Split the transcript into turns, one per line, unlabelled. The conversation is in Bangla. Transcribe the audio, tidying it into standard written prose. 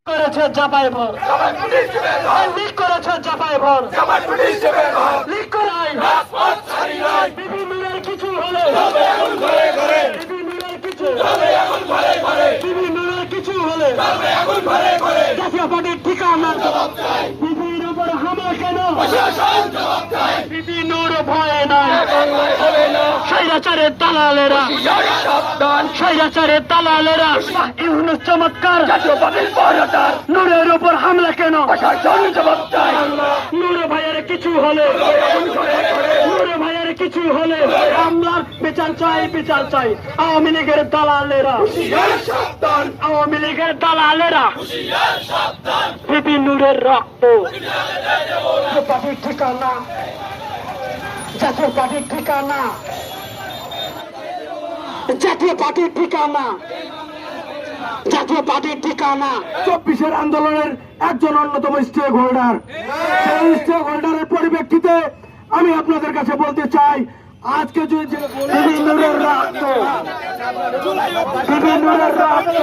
করেছে জাপায় ভর, লিক করেছে জাপায় ভর, লিক করাই বিপি নুরের কিছু হলে, বিপি নুরের কিছু, বিপি নুরের কিছু হলে জাতীয় পার্টির ঠিকানা, বিপির উপর হামলা কেন, বিপি নূর ভয়ে নাই, স্বৈরাচারের দালালেরা, স্বৈরাচারের দালালেরা, ইউনূস চমৎকার, নূরের উপর হামলা কেন, নূর ভাইয়ের কিছু হলে, নূর ভাইয়ের কিছু হলে হামলার বিচার চাই, বিচার চাই। আওয়ামী লীগের দালালেরা, আওয়ামী লীগের দালালেরা, বিপি নূরের রক্ত পার্টির ঠিকানা, জাতীয় পার্টির ঠিকানা, জাতীয় পার্টির ঠিকানা, জাতীয় পার্টির ঠিকানা।
24-এর আন্দোলনের একজন অন্যতম স্টেক হোল্ডার, সেই স্টেক হোল্ডারের পরিপ্রেক্ষিতে আমি আপনাদের কাছে বলতে চাই, আজকে যদি
নূরের রক্ত, নূরের রক্ত